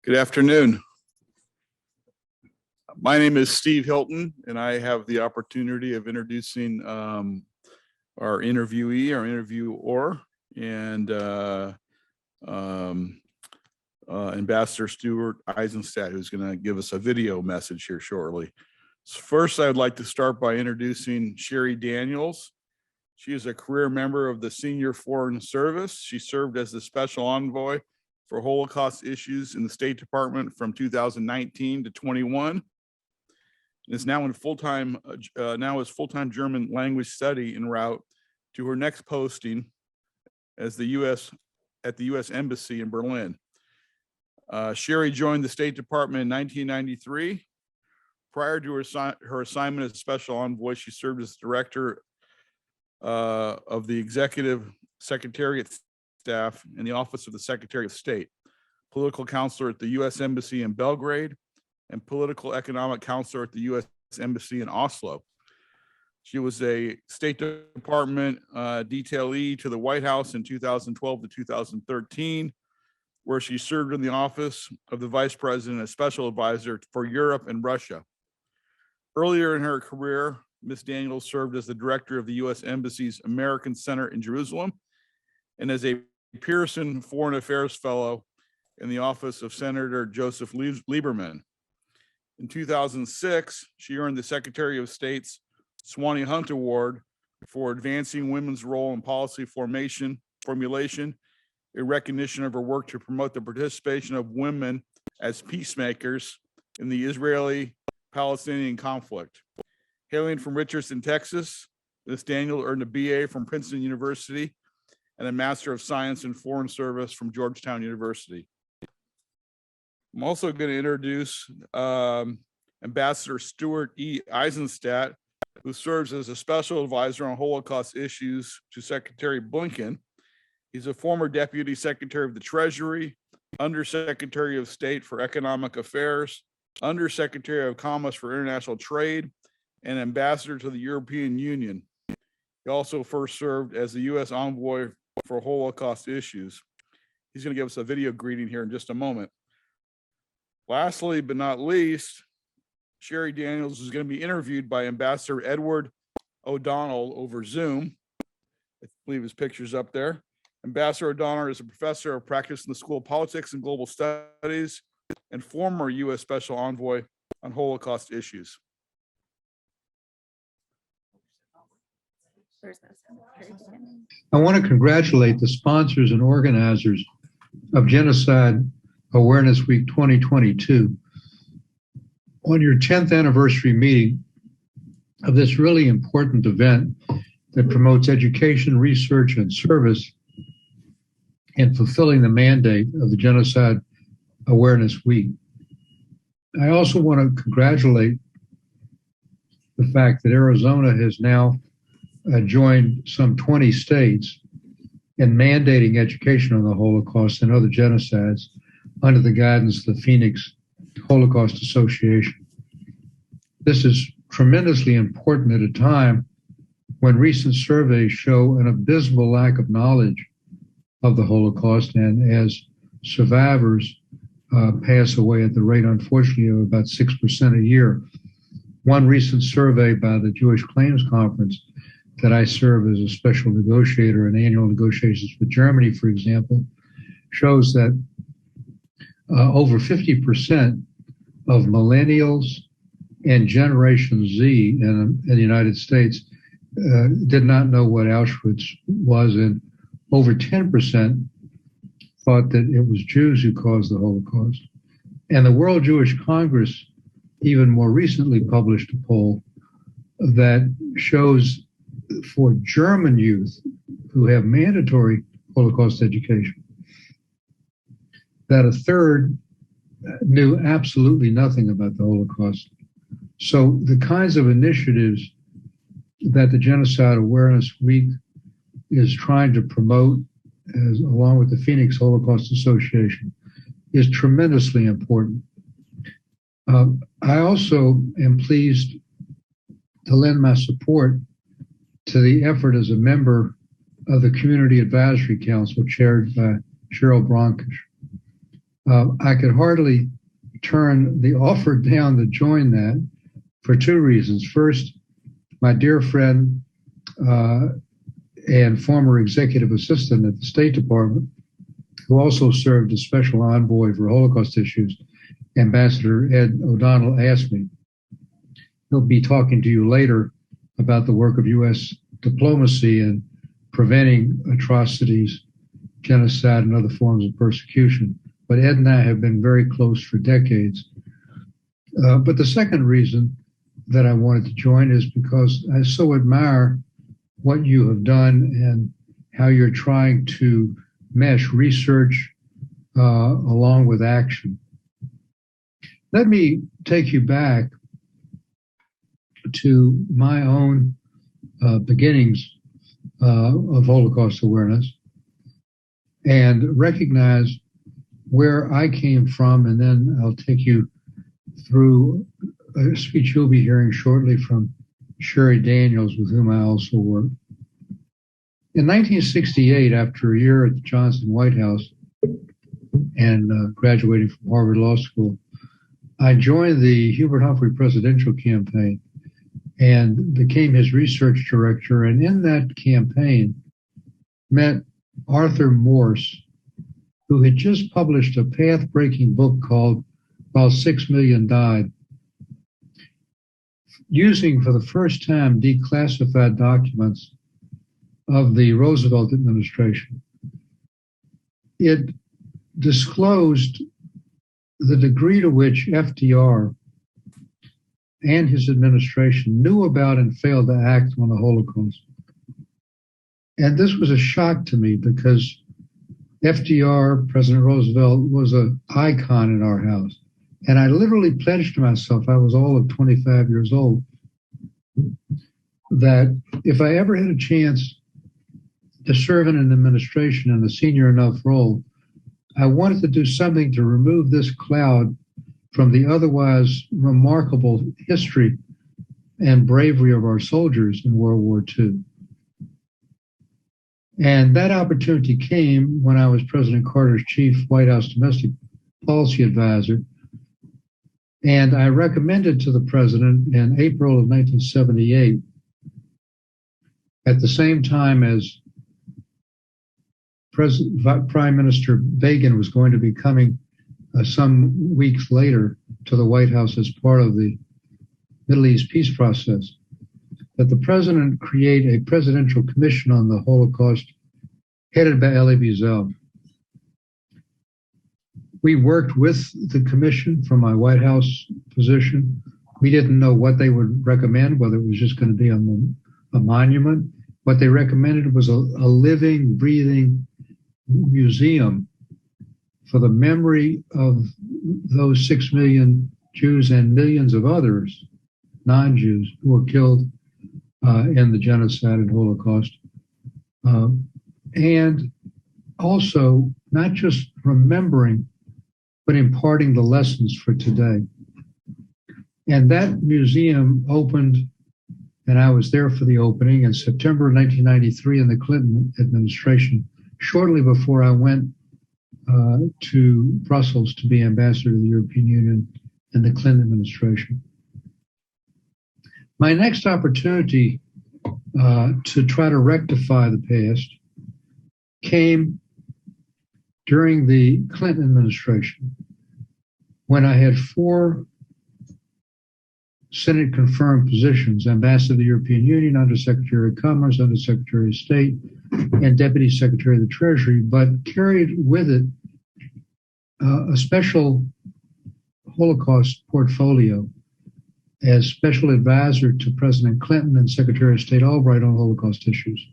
Good afternoon. My name is Steve Hilton, and I have the opportunity of introducing our interviewer, and Ambassador Stuart Eisenstadt, who's going to give us a video message here shortly. So first, I'd like to start by introducing Sheri Daniels. She is a career member of the Senior Foreign Service. She served as the Special Envoy for Holocaust Issues in the State Department from 2019 to 21. Is now in full-time German language study en route to her next posting as the U.S. Embassy in Berlin. Sheri joined the State Department in 1993. Prior to her assignment as Special Envoy, she served as Director of the Executive Secretariat Staff in the Office of the Secretary of State, Political Counselor at the U.S. Embassy in Belgrade, and Political Economic Counselor at the U.S. Embassy in Oslo. She was a State Department detailee to the White House in 2012 to 2013, where she served in the office of the Vice President as Special Advisor for Europe and Russia. Earlier in her career, Ms. Daniels served as the Director of the U.S. Embassy's American Center in Jerusalem and as a Pearson Foreign Affairs Fellow in the office of Senator Joseph Lieberman. In 2006, she earned the Secretary of State's Swanee Hunt Award for advancing women's role in policy formulation, a recognition of her work to promote the participation of women as peacemakers in the Israeli-Palestinian conflict. Hailing from Richardson, Texas, Ms. Daniels earned a BA from Princeton University and a Master of Science in Foreign Service from Georgetown University. I'm also going to introduce Ambassador Stuart E. Eisenstadt, who serves as a Special Advisor on Holocaust Issues to Secretary Blinken. He's a former Deputy Secretary of the Treasury, Undersecretary of State for Economic Affairs, Undersecretary of Commerce for International Trade, and Ambassador to the European Union. He also first served as the U.S. Envoy for Holocaust Issues. He's going to give us a video greeting here in just a moment. Lastly, but not least, Sheri Daniels is going to be interviewed by Ambassador Edward O'Donnell over Zoom. I believe his picture's up there. Ambassador O'Donnell is a professor of practice in the School of Politics and Global Studies and former U.S. Special Envoy on Holocaust Issues. I want to congratulate the sponsors and organizers of Genocide Awareness Week 2022 on your 10th anniversary meeting of this really important event that promotes education, research, and service in fulfilling the mandate of the Genocide Awareness Week. I also want to congratulate the fact that Arizona has now joined some 20 states in mandating education on the Holocaust and other genocides under the guidance of the Phoenix Holocaust Association. This is tremendously important at a time when recent surveys show an abysmal lack of knowledge of the Holocaust, and as survivors pass away at the rate, unfortunately, of about 6% a year. One recent survey by the Jewish Claims Conference that I serve as a special negotiator in annual negotiations with Germany, for example, shows that over 50% of millennials and Generation Z in the United States did not know what Auschwitz was, and over 10% thought that it was Jews who caused the Holocaust. And the World Jewish Congress even more recently published a poll that shows for German youth who have mandatory Holocaust education that a third knew absolutely nothing about the Holocaust. So the kinds of initiatives that the Genocide Awareness Week is trying to promote, along with the Phoenix Holocaust Association, is tremendously important. I also am pleased to lend my support to the effort as a member of the Community Advisory Council chaired by Cheryl Bronkish. I could hardly turn the offer down to join that for two reasons. First, my dear friend and former executive assistant at the State Department, who also served as Special Envoy for Holocaust Issues, Ambassador Ed O'Donnell, asked me. He'll be talking to you later about the work of U.S. diplomacy in preventing atrocities, genocide, and other forms of persecution. But Ed and I have been very close for decades. But the second reason that I wanted to join is because I so admire what you have done and how you're trying to mesh research along with action. Let me take you back to my own beginnings of Holocaust awareness and recognize where I came from, and then I'll take you through a speech you'll be hearing shortly from Sheri Daniels, with whom I also work. In 1968, after a year at the Johnson White House and graduating from Harvard Law School, I joined the Hubert Humphrey presidential campaign and became his research director. And in that campaign, met Arthur Morse, who had just published a path-breaking book called While 6 Million Died, using for the first time declassified documents of the Roosevelt administration. It disclosed the degree to which FDR and his administration knew about and failed to act on the Holocaust. And this was a shock to me because FDR, President Roosevelt, was an icon in our house. And I literally pledged to myself, I was all of 25 years old, that if I ever had a chance to serve in an administration in a senior enough role, I wanted to do something to remove this cloud from the otherwise remarkable history and bravery of our soldiers in World War II. And that opportunity came when I was President Carter's chief White House domestic policy advisor. And I recommended to the president in April of 1978, at the same time as Prime Minister Begin was going to be coming some weeks later to the White House as part of the Middle East peace process, that the president create a presidential commission on the Holocaust headed by Elie Wiesel. We worked with the commission from my White House position. We didn't know what they would recommend, whether it was just going to be a monument. What they recommended was a living, breathing museum for the memory of those 6 million Jews and millions of others, non-Jews, who were killed in the genocide and Holocaust. And also not just remembering, but imparting the lessons for today. And that museum opened, and I was there for the opening in September 1993 in the Clinton administration, shortly before I went to Brussels to be ambassador to the European Union in the Clinton administration. My next opportunity to try to rectify the past came during the Clinton administration, when I had 4 Senate confirmed positions: Ambassador to the European Union, Undersecretary of Commerce, Undersecretary of State, and Deputy Secretary of the Treasury, but carried with it a special Holocaust portfolio as special advisor to President Clinton and Secretary of State Albright on Holocaust issues.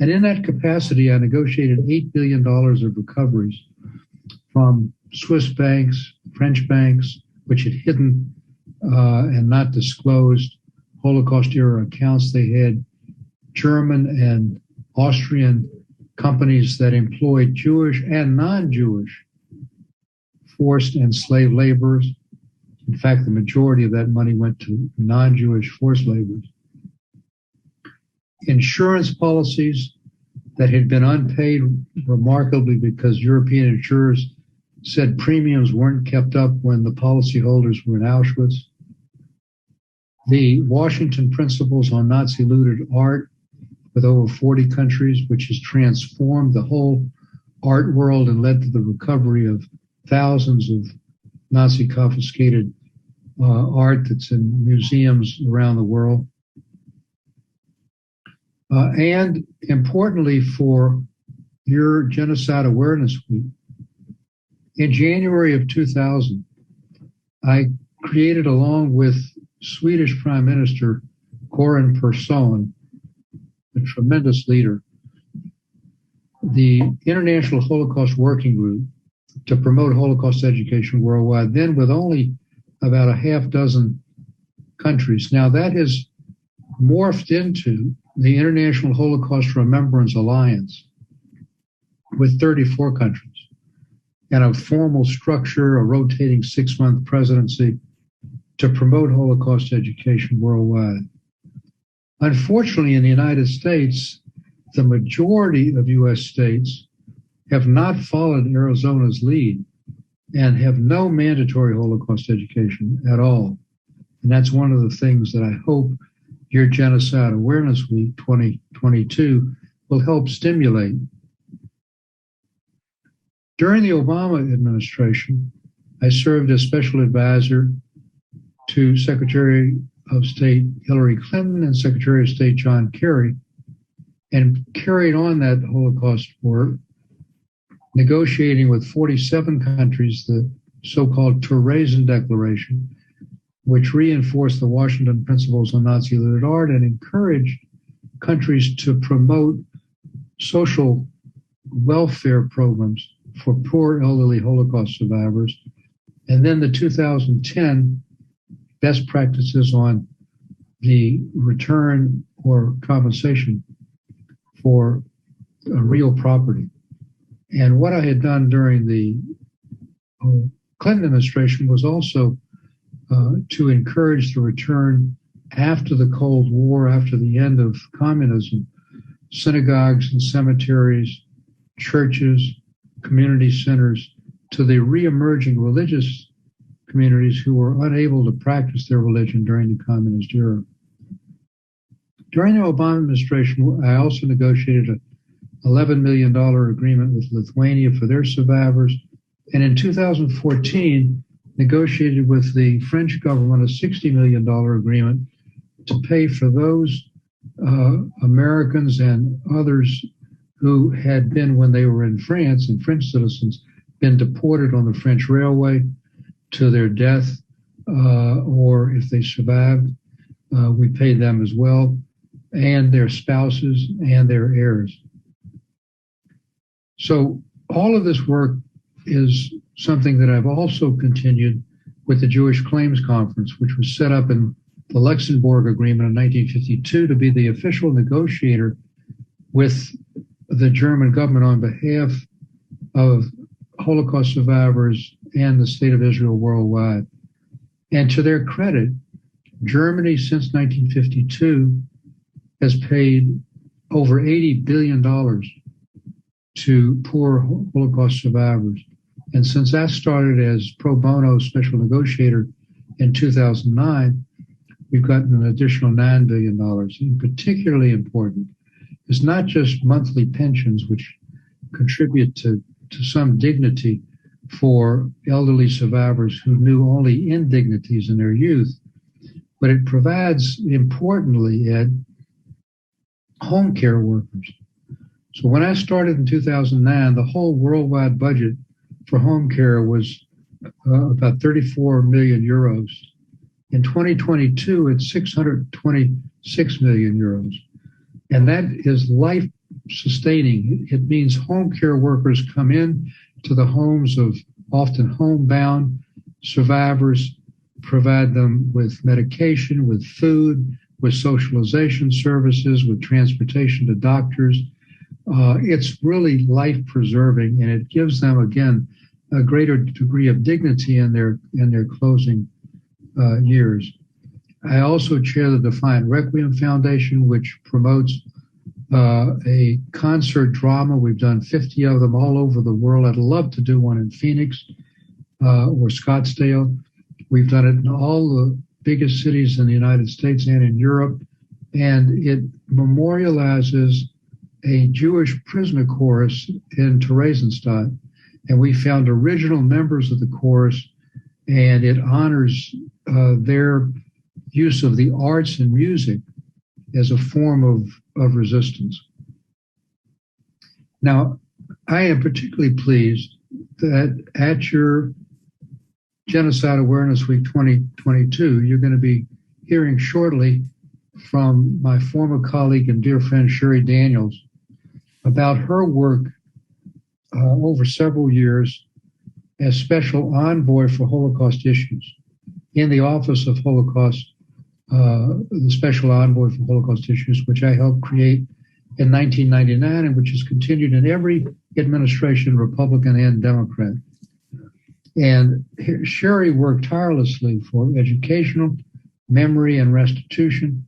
And in that capacity, I negotiated $8 billion of recoveries from Swiss banks, French banks, which had hidden and not disclosed Holocaust-era accounts. They had German and Austrian companies that employed Jewish and non-Jewish forced and slave laborers. In fact, the majority of that money went to non-Jewish forced laborers. Insurance policies that had been unpaid remarkably because European insurers said premiums weren't kept up when the policyholders were in Auschwitz. The Washington Principles on Nazi looted art with over 40 countries, which has transformed the whole art world and led to the recovery of thousands of Nazi confiscated art that's in museums around the world. And importantly for your Genocide Awareness Week, in January of 2000, I created, along with Swedish Prime Minister Göran Persson, a tremendous leader, the International Holocaust Working Group to promote Holocaust education worldwide, then with only about a half dozen countries. Now that has morphed into the International Holocaust Remembrance Alliance with 34 countries and a formal structure, a rotating 6-month presidency to promote Holocaust education worldwide. Unfortunately, in the United States, the majority of U.S. states have not followed Arizona's lead and have no mandatory Holocaust education at all. And that's one of the things that I hope your Genocide Awareness Week 2022 will help stimulate. During the Obama administration, I served as special advisor to Secretary of State Hillary Clinton and Secretary of State John Kerry, and carried on that Holocaust work, negotiating with 47 countries the so-called Terezin Declaration, which reinforced the Washington Principles on Nazi looted art and encouraged countries to promote social welfare programs for poor elderly Holocaust survivors. And then the 2010 best practices on the return or compensation for real property. And what I had done during the Clinton administration was also to encourage the return after the Cold War, after the end of communism, synagogues and cemeteries, churches, community centers, to the re-emerging religious communities who were unable to practice their religion during the communist era. During the Obama administration, I also negotiated an $11 million agreement with Lithuania for their survivors. And in 2014, negotiated with the French government a $60 million agreement to pay for those Americans and others who had been, when they were in France, and French citizens, been deported on the French railway to their death, or if they survived, we paid them as well, and their spouses and their heirs. So all of this work is something that I've also continued with the Jewish Claims Conference, which was set up in the Luxembourg Agreement in 1952 to be the official negotiator with the German government on behalf of Holocaust survivors and the state of Israel worldwide. And to their credit, Germany since 1952 has paid over $80 billion to poor Holocaust survivors. And since I started as pro bono special negotiator in 2009, we've gotten an additional $9 billion. And particularly important is not just monthly pensions, which contribute to some dignity for elderly survivors who knew only indignities in their youth, but it provides, importantly, Ed, home care workers. So when I started in 2009, the whole worldwide budget for home care was about 34 million euros. In 2022, it's 626 million euros. And that is life sustaining. It means home care workers come in to the homes of often homebound survivors, provide them with medication, with food, with socialization services, with transportation to doctors. It's really life preserving, and it gives them, again, a greater degree of dignity in their closing years. I also chair the Defiant Requiem Foundation, which promotes a concert drama. We've done 50 of them all over the world. I'd love to do one in Phoenix or Scottsdale. We've done it in all the biggest cities in the United States and in Europe. And it memorializes a Jewish prisoner chorus in Eisenstadt. And we found original members of the chorus, and it honors their use of the arts and music as a form of resistance. Now, I am particularly pleased that at your Genocide Awareness Week 2022, you're going to be hearing shortly from my former colleague and dear friend Sheri Daniels about her work over several years as Special Envoy for Holocaust Issues in the Office of Holocaust, the Special Envoy for Holocaust Issues, which I helped create in 1999 and which has continued in every administration, Republican and Democrat. And Sheri worked tirelessly for educational, memory, and restitution,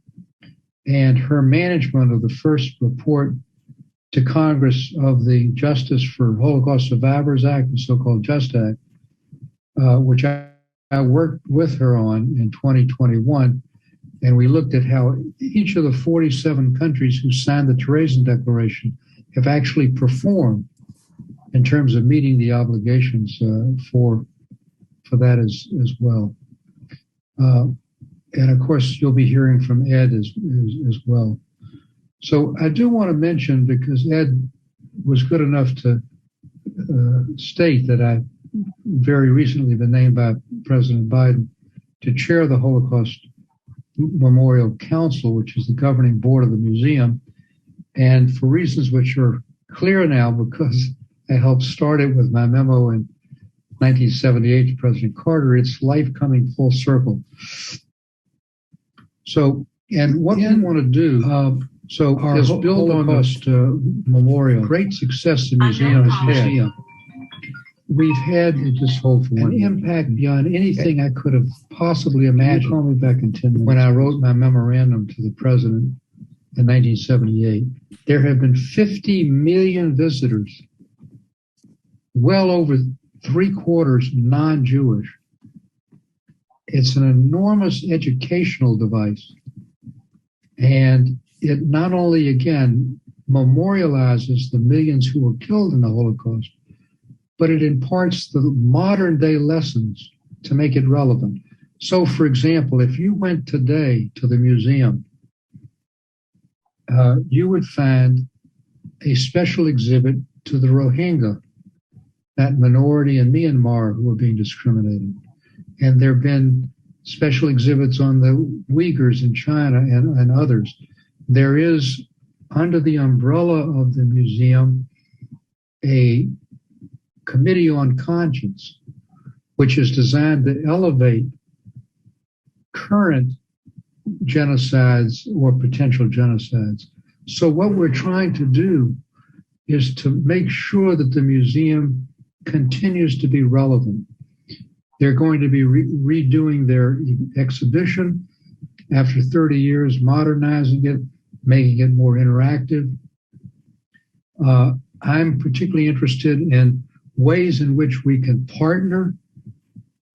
and her management of the first report to Congress of the Justice for Holocaust Survivors Act, the so-called JUST Act, which I worked with her on in 2021. And we looked at how each of the 47 countries who signed the Terezin Declaration have actually performed in terms of meeting the obligations for that as well. And of course, you'll be hearing from Ed as well. So I do want to mention, because Ed was good enough to state that I very recently been named by President Biden to chair the Holocaust Memorial Council, which is the governing board of the museum. And for reasons which are clear now, because I helped start it with my memo in 1978 to President Carter, it's life coming full circle. So, and what we want to do, so our build on Holocaust Memorial, great success the museum has had. We've had, just hold for an impact beyond anything I could have possibly imagined. Call me back in 10 minutes. When I wrote my memorandum to the president in 1978, there have been 50 million visitors, well over 3/4 non-Jewish. It's an enormous educational device. And it not only, again, memorializes the millions who were killed in the Holocaust, but it imparts the modern day lessons to make it relevant. So, for example, if you went today to the museum, you would find a special exhibit to the Rohingya, that minority in Myanmar who are being discriminated. And there have been special exhibits on the Uyghurs in China and others. There is, under the umbrella of the museum, a committee on conscience, which is designed to elevate current genocides or potential genocides. So what we're trying to do is to make sure that the museum continues to be relevant. They're going to be redoing their exhibition after 30 years, modernizing it, making it more interactive. I'm particularly interested in ways in which we can partner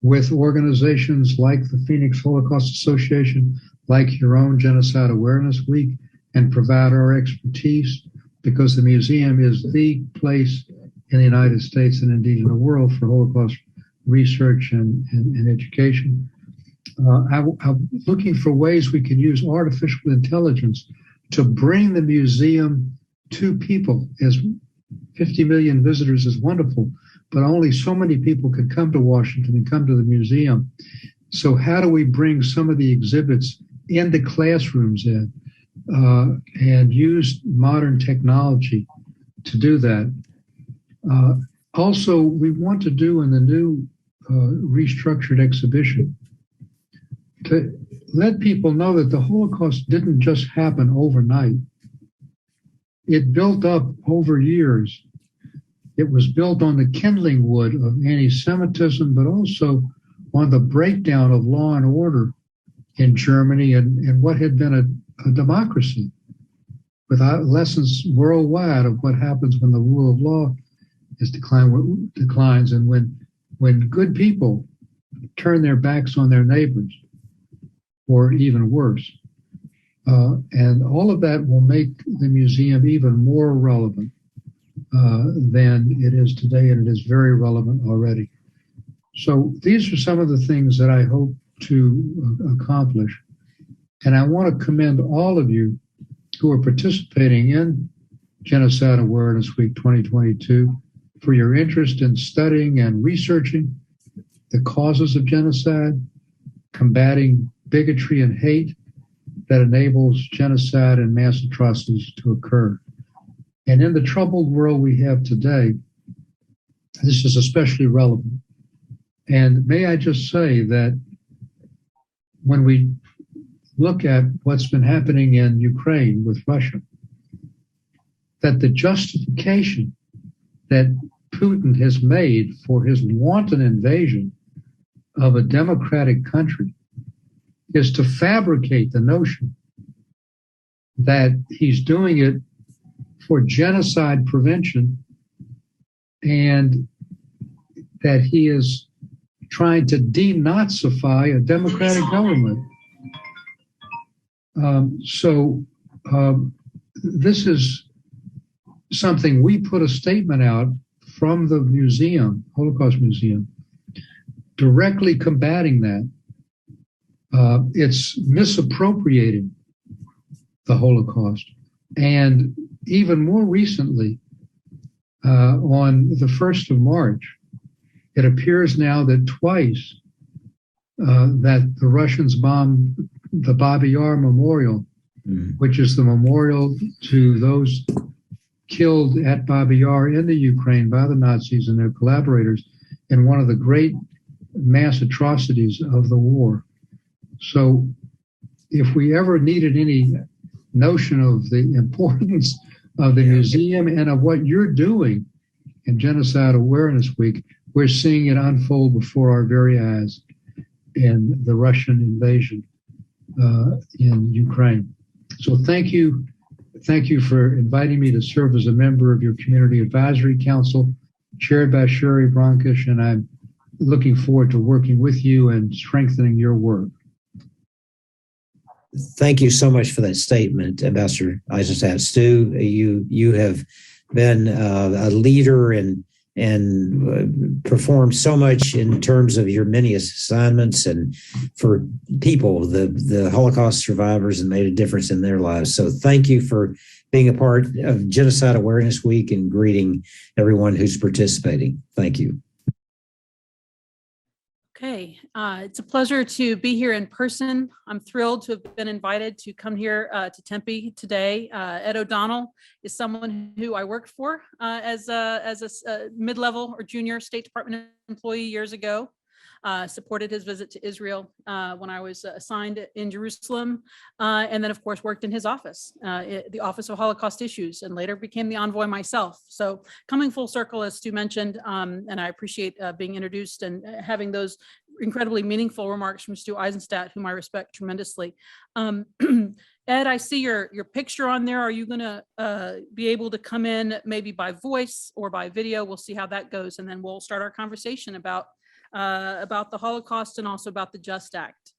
with organizations like the Phoenix Holocaust Association, like your own Genocide Awareness Week, and provide our expertise, because the museum is the place in the United States and indeed in the world for Holocaust research and education. I'm looking for ways we can use artificial intelligence to bring the museum to people. As 50 million visitors is wonderful, but only so many people can come to Washington and come to the museum. So how do we bring some of the exhibits into classrooms, Ed, and use modern technology to do that? Also, we want to do in the new restructured exhibition to let people know that the Holocaust didn't just happen overnight. It built up over years. It was built on the kindling wood of anti-Semitism, but also on the breakdown of law and order in Germany and what had been a democracy. with lessons worldwide of what happens when the rule of law declines, and when good people turn their backs on their neighbors, or even worse. And all of that will make the museum even more relevant than it is today, and it is very relevant already. So these are some of the things that I hope to accomplish. And I want to commend all of you who are participating in Genocide Awareness Week 2022 for your interest in studying and researching the causes of genocide, combating bigotry and hate that enables genocide and mass atrocities to occur. And in the troubled world we have today, this is especially relevant. And may I just say that when we look at what's been happening in Ukraine with Russia, that the justification that Putin has made for his wanton invasion of a democratic country is to fabricate the notion that he's doing it for genocide prevention and that he is trying to denazify a democratic government. This is something we put a statement out from the museum, Holocaust Museum, directly combating that. It's misappropriating the Holocaust. And even more recently, on the 1st of March, it appears now that twice that the Russians bombed the Babi Yar Memorial, which is the memorial to those killed at Babi Yar in the Ukraine by the Nazis and their collaborators in one of the great mass atrocities of the war. So if we ever needed any notion of the importance of the museum and of what you're doing in Genocide Awareness Week, we're seeing it unfold before our very eyes in the Russian invasion in Ukraine. So thank you. Thank you for inviting me to serve as a member of your Community Advisory Council, chaired by Sheri Daniels, and I'm looking forward to working with you and strengthening your work. Thank you so much for that statement, Ambassador Eisenstadt. Stu, you have been a leader and performed so much in terms of your many assignments and for people, the Holocaust survivors, and made a difference in their lives. So thank you for being a part of Genocide Awareness Week and greeting everyone who's participating. Thank you. Okay, it's a pleasure to be here in person. I'm thrilled to have been invited to come here to Tempe today. Ed O'Donnell is someone who I worked for as a mid-level or junior State Department employee years ago. Supported his visit to Israel when I was assigned in Jerusalem, and then of course worked in his office, the Office of Holocaust Issues, and later became the envoy myself. So coming full circle, as Stu mentioned, and I appreciate being introduced and having those incredibly meaningful remarks from Stu Eisenstadt, whom I respect tremendously. Ed, I see your picture on there. Are you going to be able to come in maybe by voice or by video? We'll see how that goes, and then we'll start our conversation about the Holocaust and also about the Just Act.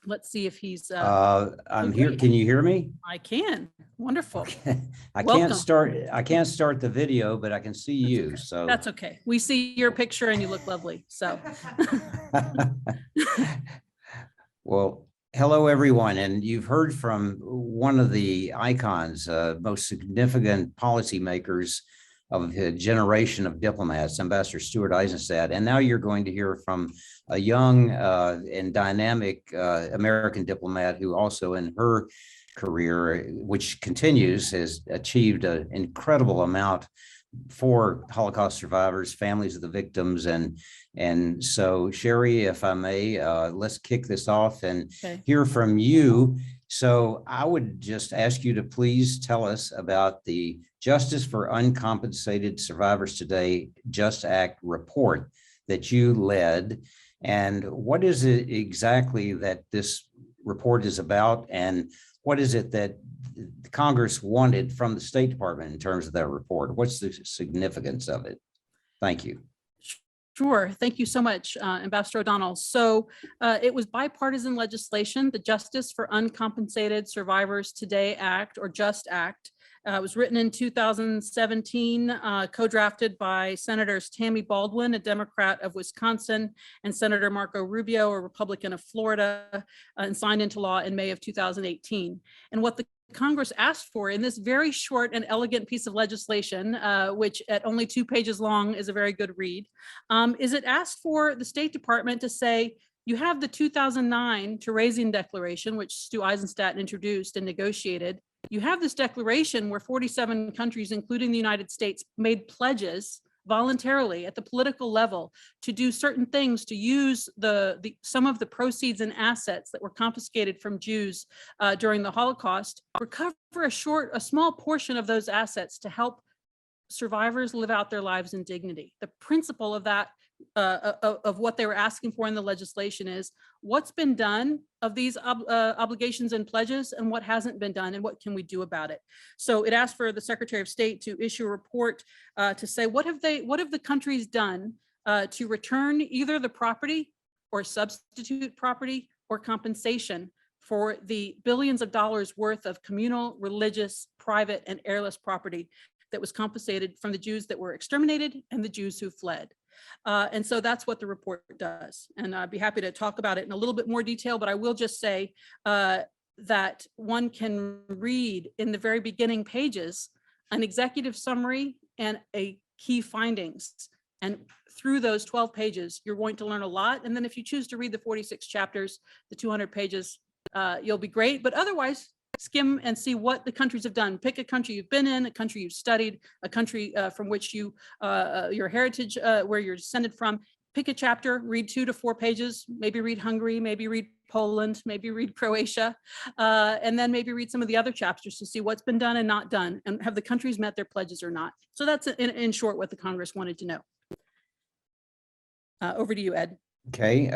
Let's see if he's I'm here. Can you hear me? I can. Wonderful. Okay. I Welcome. can't start the video, but I can see you. Okay. So that's okay. We see your picture and you look lovely. So well, hello everyone. And you've heard from one of the icons, most significant policymakers of a generation of diplomats, Ambassador Stuart Eisenstadt. And now you're going to hear from a young and dynamic American diplomat who also in her career, which continues, has achieved an incredible amount for Holocaust survivors, families of the victims. And so, Sheri, if I may, let's kick this off and hear from you. So I would just ask you to please tell us about the Justice for Uncompensated Survivors Today Just Act report that you led, and what is it exactly that this report is about, and what is it that Congress wanted from the State Department in terms of that report? What's the significance of it? Thank you. Sure. Thank you so much, Ambassador O'Donnell. So it was bipartisan legislation, the Justice for Uncompensated Survivors Today Act, or JUST Act. It was written in 2017, co-drafted by Senators Tammy Baldwin, a Democrat of Wisconsin, and Senator Marco Rubio, a Republican of Florida, and signed into law in May of 2018. And what the Congress asked for in this very short and elegant piece of legislation, which at only 2 pages long is a very good read, is it asked for the State Department to say, you have the 2009 Terezin Declaration, which Stu Eisenstadt introduced and negotiated. You have this declaration where 47 countries, including the United States, made pledges voluntarily at the political level to do certain things, to use some of the proceeds and assets that were confiscated from Jews during the Holocaust, recover a small portion of those assets to help survivors live out their lives in dignity. The principle of that, of what they were asking for in the legislation, is what's been done of these obligations and pledges, and what hasn't been done, and what can we do about it. So it asked for the Secretary of State to issue a report to say what have the countries done to return either the property or substitute property or compensation for the billions of dollars worth of communal, religious, private, and heirless property that was confiscated from the Jews that were exterminated and the Jews who fled. And so that's what the report does. And I'd be happy to talk about it in a little bit more detail, but I will just say that one can read in the very beginning pages an executive summary and a key findings. And through those 12 pages, you're going to learn a lot. And then if you choose to read the 46 chapters, the 200 pages, you'll be great. But otherwise, skim and see what the countries have done. Pick a country you've been in, a country you've studied, a country from which your heritage, where you're descended from. Pick a chapter, read 2 to 4 pages, maybe read Hungary, maybe read Poland, maybe read Croatia, and then maybe read some of the other chapters to see what's been done and not done, and have the countries met their pledges or not. So that's in short what the Congress wanted to know. Over to you, Ed. Okay,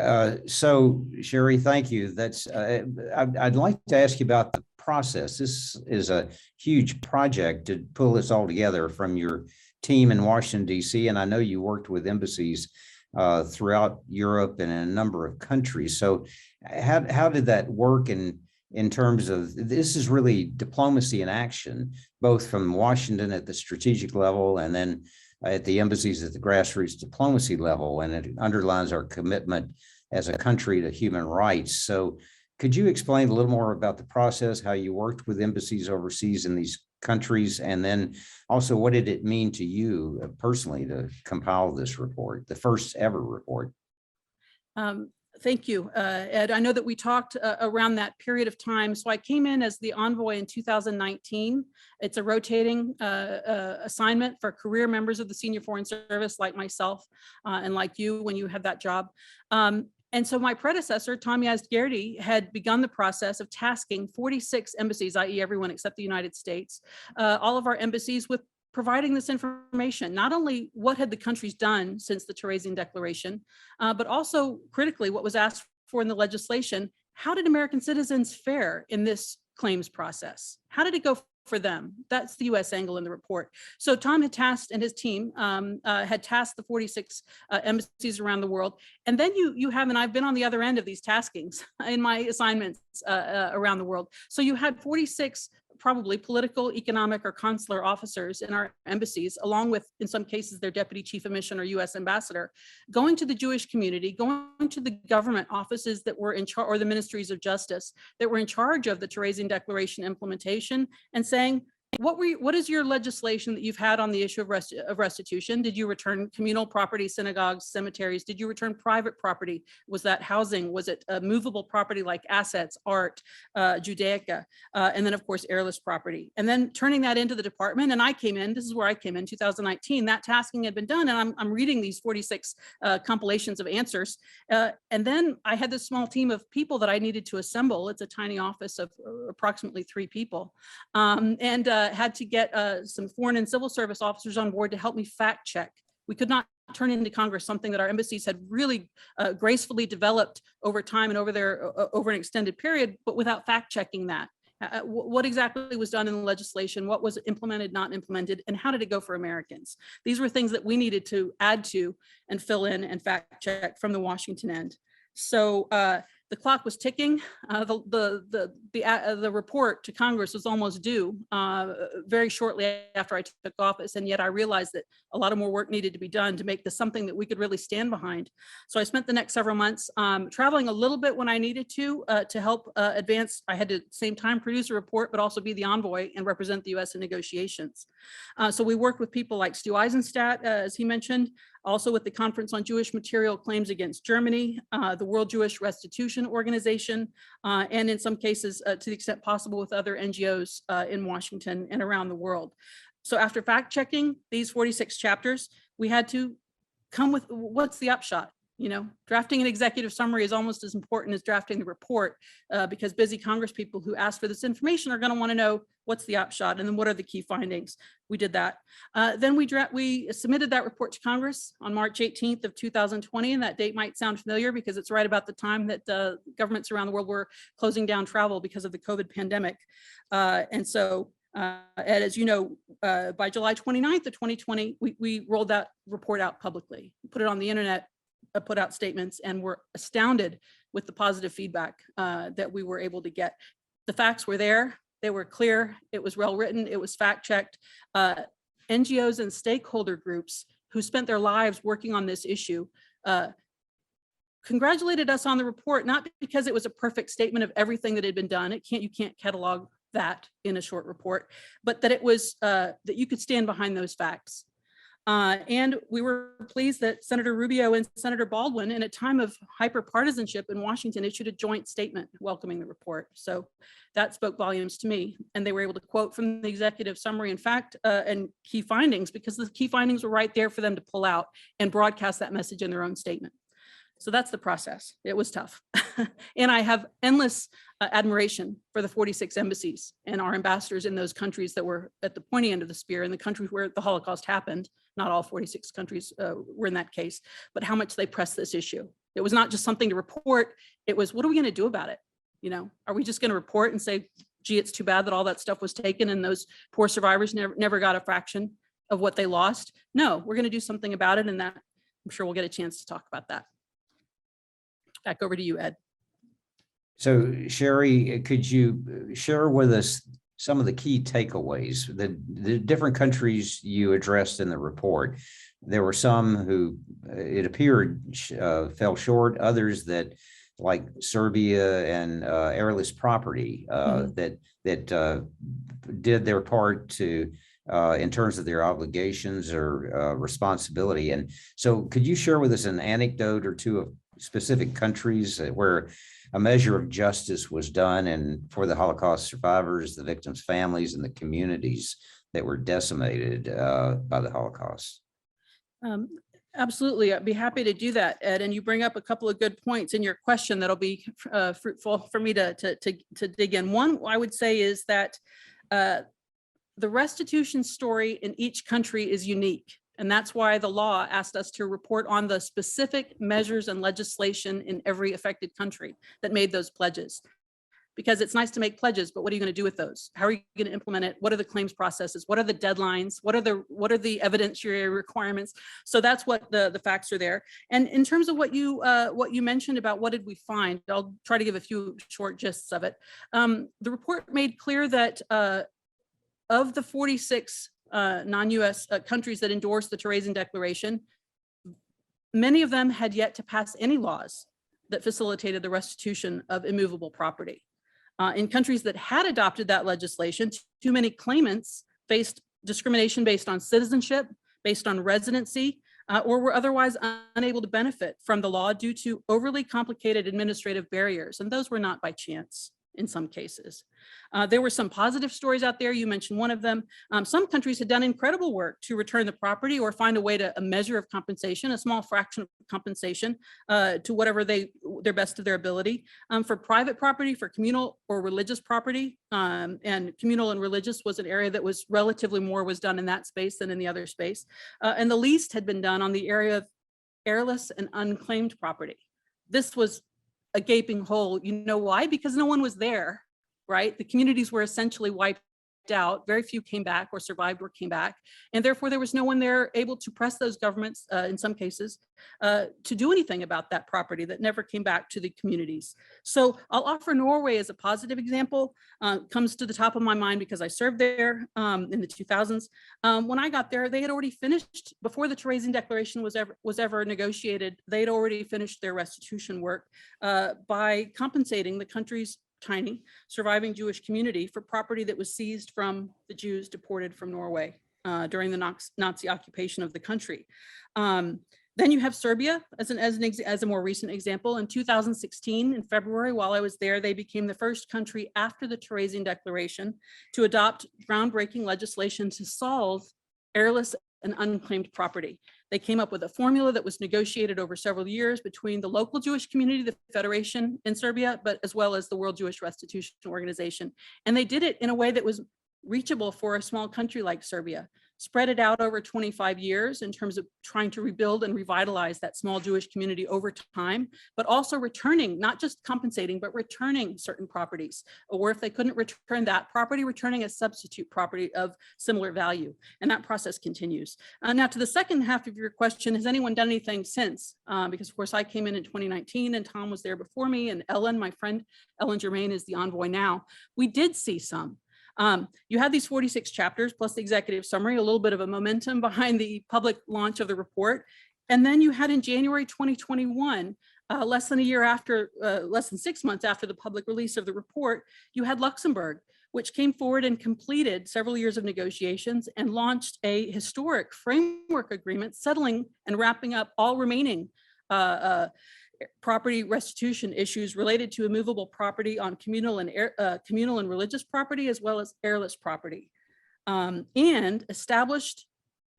so Sheri, thank you. That's I'd like to ask you about the process. This is a huge project to pull this all together from your team in Washington, D.C., and I know you worked with embassies throughout Europe and in a number of countries. So how did that work in terms of, this is really diplomacy in action, both from Washington at the strategic level and then at the embassies at the grassroots diplomacy level, and it underlines our commitment as a country to human rights. So could you explain a little more about the process, how you worked with embassies overseas in these countries, and then also what did it mean to you personally to compile this report, the first ever report? Thank you, Ed. I know that we talked around that period of time. So I came in as the envoy in 2019. It's a rotating assignment for career members of the Senior Foreign Service like myself and like you when you had that job. And so my predecessor, Tom Yazd-Gertie, had begun the process of tasking 46 embassies, i.e. everyone except the United States, all of our embassies with providing this information, not only what had the countries done since the Terezin Declaration, but also critically what was asked for in the legislation. How did American citizens fare in this claims process? How did it go for them? That's the US angle in the report. So Tom had tasked, and his team had tasked the 46 embassies around the world. And then you have, and I've been on the other end of these taskings in my assignments around the world. So you had 46 probably political, economic, or consular officers in our embassies, along with, in some cases, their deputy chief of mission or US ambassador, going to the Jewish community, going to the government offices that were in charge, or the ministries of justice that were in charge of the Terezin Declaration implementation, and saying, what is your legislation that you've had on the issue of restitution? Did you return communal property, synagogues, cemeteries? Did you return private property? Was that housing? Was it movable property like assets, art, Judaica, and then of course airless property? And then turning that into the department, and I came in, this is where I came in 2019, that tasking had been done, and I'm reading these 46 compilations of answers. And then I had this small team of people that I needed to assemble. It's a tiny office of approximately 3 people. And had to get some foreign and civil service officers on board to help me fact check. We could not turn into Congress something that our embassies had really gracefully developed over time and over an extended period, but without fact checking that. What exactly was done in the legislation? What was implemented, not implemented, and how did it go for Americans? These were things that we needed to add to and fill in and fact check from the Washington end. So the clock was ticking. The report to Congress was almost due very shortly after I took office, and yet I realized that a lot of more work needed to be done to make this something that we could really stand behind. So I spent the next several months traveling a little bit when I needed to help advance. I had to at the same time produce a report, but also be the envoy and represent the U.S. in negotiations. So we worked with people like Stu Eisenstadt, as he mentioned, also with the Conference on Jewish Material Claims Against Germany, the World Jewish Restitution Organization, and in some cases, to the extent possible, with other NGOs in Washington and around the world. So after fact checking these 46 chapters, we had to come with what's the upshot. You know, drafting an executive summary is almost as important as drafting the report because busy Congress people who ask for this information are going to want to know what's the upshot and then what are the key findings. We did that. Then we submitted that report to Congress on March 18th of 2020, and that date might sound familiar because it's right about the time that governments around the world were closing down travel because of the COVID pandemic. And as you know, by July 29th of 2020, we rolled that report out publicly, put it on the internet, put out statements, and were astounded with the positive feedback that we were able to get. The facts were there, they were clear, it was well written, it was fact checked. NGOs and stakeholder groups who spent their lives working on this issue congratulated us on the report, not because it was a perfect statement of everything that had been done. You can't catalog that in a short report, but that it was that you could stand behind those facts. And we were pleased that Senator Rubio and Senator Baldwin, in a time of hyper-partisanship in Washington, issued a joint statement welcoming the report. So that spoke volumes to me. And they were able to quote from the executive summary and fact and key findings, because the key findings were right there for them to pull out and broadcast that message in their own statement. So that's the process. It was tough. And I have endless admiration for the 46 embassies and our ambassadors in those countries that were at the pointy end of the spear, in the countries where the Holocaust happened. Not all 46 countries were in that case, but how much they pressed this issue. It was not just something to report. It was, what are we going to do about it? You know, are we just going to report and say, gee, it's too bad that all that stuff was taken and those poor survivors never got a fraction of what they lost? No, we're going to do something about it, and that I'm sure we'll get a chance to talk about that. Back over to you, Ed. So Sheri, could you share with us some of the key takeaways, the different countries you addressed in the report? There were some who it appeared fell short, others that, like Serbia and heirless property, that did their part to in terms of their obligations or responsibility. And so could you share with us an anecdote or two of specific countries where a measure of justice was done and for the Holocaust survivors, the victims' families, and the communities that were decimated by the Holocaust? Absolutely, I'd be happy to do that, Ed. And you bring up a couple of good points in your question that'll be fruitful for me to dig in. One, I would say, is that the restitution story in each country is unique. And that's why the law asked us to report on the specific measures and legislation in every affected country that made those pledges. Because it's nice to make pledges, but what are you going to do with those? How are you going to implement it? What are the claims processes? What are the deadlines? What are the evidentiary requirements? So that's what the facts are there. And in terms of what you mentioned about what did we find, I'll try to give a few short gists of it. The report made clear that of the 46 non-US countries that endorsed the Terezin Declaration, many of them had yet to pass any laws that facilitated the restitution of immovable property. In countries that had adopted that legislation, too many claimants faced discrimination based on citizenship, based on residency, or were otherwise unable to benefit from the law due to overly complicated administrative barriers. And those were not by chance in some cases. There were some positive stories out there. You mentioned one of them. Some countries had done incredible work to return the property or find a way to a measure of compensation, a small fraction of compensation to whatever their best of their ability. For private property, for communal or religious property, and communal and religious was an area that was relatively more was done in that space than in the other space. And the least had been done on the area of heirless and unclaimed property. This was a gaping hole. You know why? Because no one was there right? The communities were essentially wiped out. Very few came back or survived or came back. And therefore there was no one there able to press those governments, in some cases, to do anything about that property that never came back to the communities. So I'll offer Norway as a positive example. Comes to the top of my mind because I served there in the 2000s. When I got there, they had already finished, before the Terezin Declaration was ever negotiated, they'd already finished their restitution work by compensating the country's tiny surviving Jewish community for property that was seized from the Jews deported from Norway during the Nazi occupation of the country. Then you have Serbia as a more recent example. In 2016, in February, while I was there, they became the first country after the Terezin Declaration to adopt groundbreaking legislation to solve heirless and unclaimed property. They came up with a formula that was negotiated over several years between the local Jewish community, the Federation in Serbia, but as well as the World Jewish Restitution Organization. And they did it in a way that was reachable for a small country like Serbia, spread it out over 25 years in terms of trying to rebuild and revitalize that small Jewish community over time, but also returning, not just compensating, but returning certain properties, or if they couldn't return that property, returning a substitute property of similar value. And that process continues. Now to the second half of your question, has anyone done anything since? Because of course I came in 2019 and Tom was there before me, and Ellen, my friend, Ellen Germain is the envoy now. We did see some. You had these 46 chapters plus the executive summary, a little bit of a momentum behind the public launch of the report. And then you had in January 2021, less than 6 months after the public release of the report, you had Luxembourg, which came forward and completed several years of negotiations and launched a historic framework agreement settling and wrapping up all remaining property restitution issues related to immovable property on communal and religious property, as well as heirless property, and established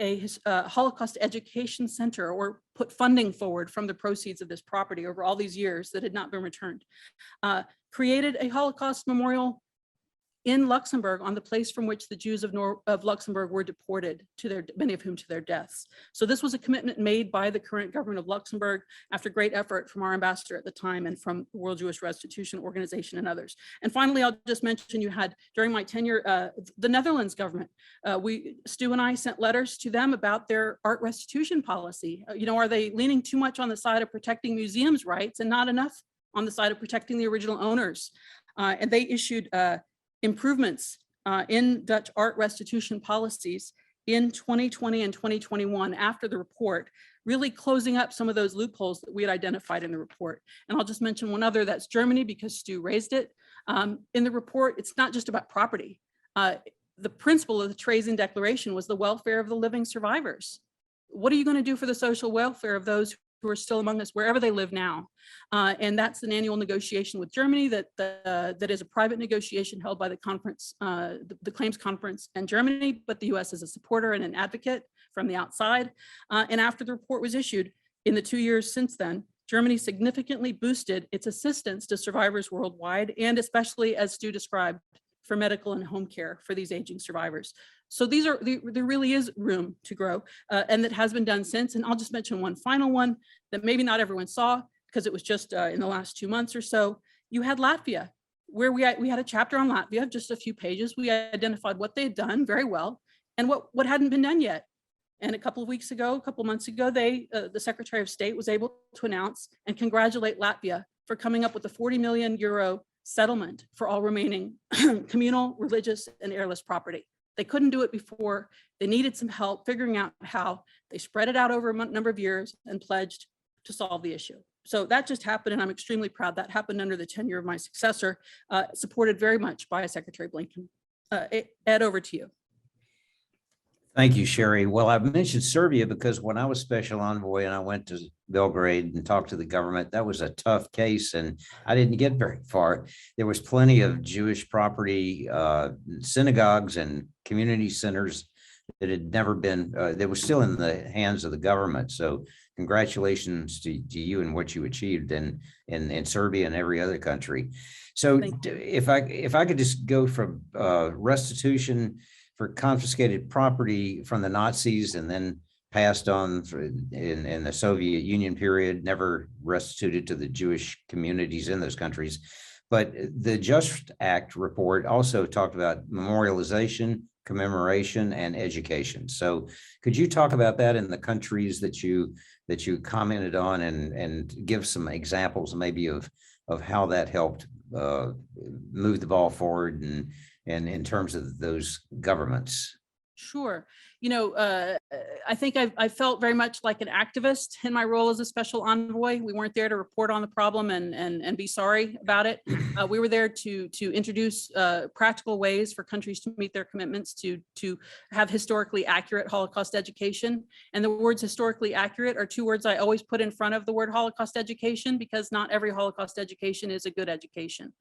a Holocaust education center, or put funding forward from the proceeds of this property over all these years that had not been returned, created a Holocaust memorial in Luxembourg on the place from which the Jews of Luxembourg were deported, many of whom to their deaths. So this was a commitment made by the current government of Luxembourg after great effort from our ambassador at the time and from the World Jewish Restitution Organization and others. And finally, I'll just mention you had, during my tenure, the Netherlands government. Stu and I sent letters to them about their art restitution policy. Are they leaning too much on the side of protecting museums' rights and not enough on the side of protecting the original owners? And they issued improvements in Dutch art restitution policies in 2020 and 2021 after the report, really closing up some of those loopholes that we had identified in the report. And I'll just mention one other, that's Germany, because Stu raised it. In the report, it's not just about property. The principle of the Terezin Declaration was the welfare of the living survivors. What are you going to do for the social welfare of those who are still among us, wherever they live now? And that's an annual negotiation with Germany that is a private negotiation held by the conference, the Claims Conference and Germany, but the US is a supporter and an advocate from the outside. And after the report was issued, in the 2 years since then, Germany significantly boosted its assistance to survivors worldwide, and especially, as Stu described, for medical and home care for these aging survivors. So there really is room to grow, and that has been done since. And I'll just mention one final one that maybe not everyone saw because it was just in the last 2 months or so. You had Latvia, where we had a chapter on Latvia, just a few pages. We identified what they had done very well and what hadn't been done yet. And a couple months ago, the Secretary of State was able to announce and congratulate Latvia for coming up with a 40 million euro settlement for all remaining communal, religious, and heirless property. They couldn't do it before. They needed some help figuring out how. They spread it out over a number of years and pledged to solve the issue. So that just happened, and I'm extremely proud. That happened under the tenure of my successor, supported very much by Secretary Blinken. Ed, over to you. Thank you, Sheri. Well, I've mentioned Serbia because when I was special envoy and I went to Belgrade and talked to the government, that was a tough case and I didn't get very far. There was plenty of Jewish property, synagogues and community centers that had never been, that was still in the hands of the government. So congratulations to you and what you achieved in Serbia and every other country. So if I could just go from restitution for confiscated property from the Nazis and then passed on in the Soviet Union period, never restituted to the Jewish communities in those countries. But the Just Act report also talked about memorialization, commemoration, and education. So could you talk about that in the countries that you commented on, and give some examples maybe of how that helped move the ball forward and in terms of those governments? Sure. I think I felt very much like an activist in my role as a special envoy. We weren't there to report on the problem and be sorry about it. We were there to introduce practical ways for countries to meet their commitments to have historically accurate Holocaust education. And the words historically accurate are two words I always put in front of the word Holocaust education, because not every Holocaust education is a good education.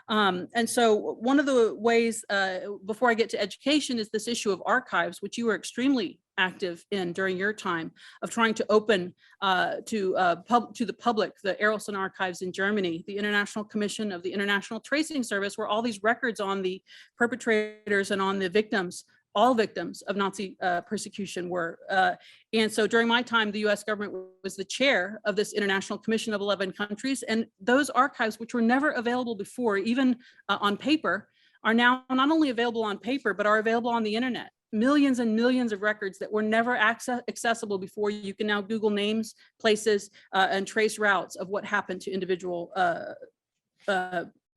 And so one of the ways, before I get to education, is this issue of archives, which you were extremely active in during your time of trying to open to the public the Erelson archives in Germany, the International Commission of the International Tracing Service, where all these records on the perpetrators and on the victims, all victims of Nazi persecution were. And so during my time, the US government was the chair of this International Commission of 11 countries. And those archives, which were never available before, even on paper, are now not only available on paper, but are available on the internet. Millions and millions of records that were never accessible before. You can now Google names, places, and trace routes of what happened to individual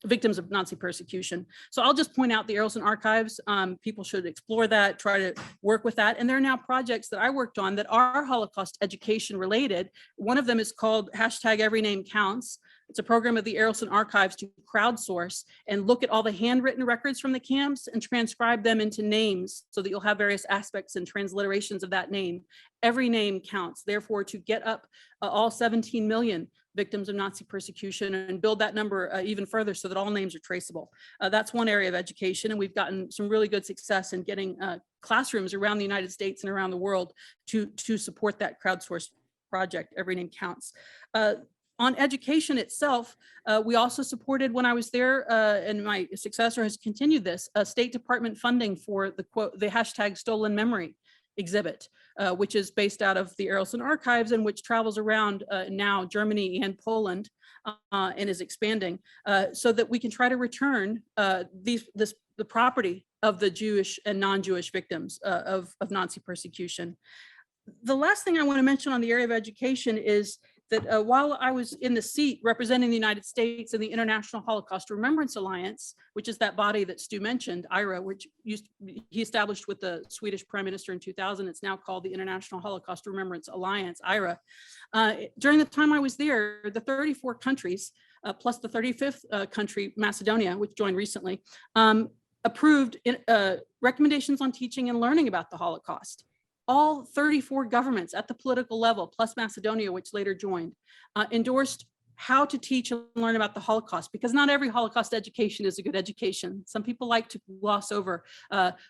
victims of Nazi persecution. So I'll just point out the Erelson archives. People should explore that, try to work with that. And there are now projects that I worked on that are Holocaust education related. One of them is called #EveryNameCounts. It's a program of the Erelson archives to crowdsource and look at all the handwritten records from the camps and transcribe them into names so that you'll have various aspects and transliterations of that name. Every name counts, therefore, to get up all 17 million victims of Nazi persecution and build that number even further so that all names are traceable. That's one area of education, and we've gotten some really good success in getting classrooms around the United States and around the world to support that crowdsourced project. Every name counts. On education itself, we also supported, when I was there, and my successor has continued this, State Department funding for the #Stolen Memory exhibit, which is based out of the Erelson archives and which travels around now Germany and Poland and is expanding, so that we can try to return the property of the Jewish and non-Jewish victims of Nazi persecution. The last thing I want to mention on the area of education is that while I was in the seat representing the United States in the International Holocaust Remembrance Alliance, which is that body that Stu mentioned, IRA, which he established with the Swedish Prime Minister in 2000, it's now called the International Holocaust Remembrance Alliance, IRA. During the time I was there, the 34 countries, plus the 35th country, Macedonia, which joined recently, approved recommendations on teaching and learning about the Holocaust. All 34 governments at the political level, plus Macedonia, which later joined, endorsed how to teach and learn about the Holocaust, because not every Holocaust education is a good education. Some people like to gloss over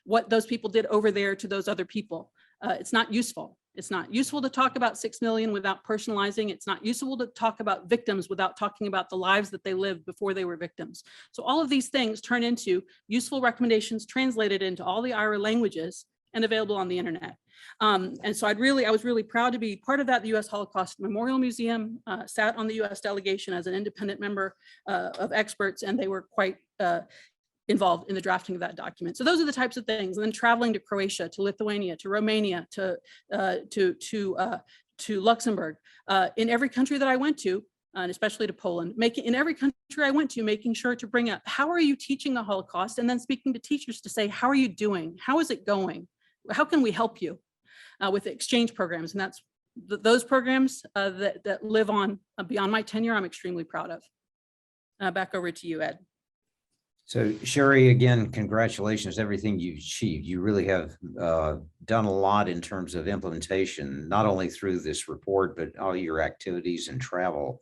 what those people did over there to those other people. It's not useful. It's not useful to talk about 6 million without personalizing. It's not useful to talk about victims without talking about the lives that they lived before they were victims. So all of these things turn into useful recommendations translated into all the IRA languages and available on the internet. And so I was really proud to be part of that. The U.S. Holocaust Memorial Museum sat on the U.S. delegation as an independent member of experts, and they were quite involved in the drafting of that document. So those are the types of things. And then traveling to Croatia, to Lithuania, to Romania, to Luxembourg, in every country that I went to, and especially to Poland, in every country I went to, making sure to bring up, how are you teaching the Holocaust? And then speaking to teachers to say, how are you doing? How is it going? How can we help you with exchange programs? And that's those programs that live on beyond my tenure, I'm extremely proud of. Back over to you, Ed. So Sheri, again, congratulations, everything you've achieved. You really have done a lot in terms of implementation, not only through this report, but all your activities and travel.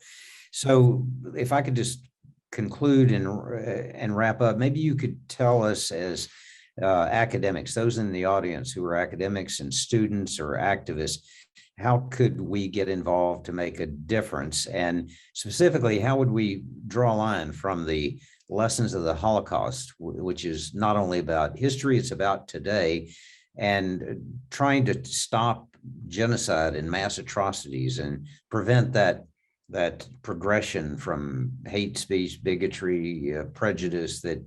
So if I could just conclude and wrap up, maybe you could tell us as academics, those in the audience who are academics and students or activists, how could we get involved to make a difference? And specifically, how would we draw a line from the lessons of the Holocaust, which is not only about history, it's about today, and trying to stop genocide and mass atrocities and prevent that that progression from hate speech, bigotry, prejudice that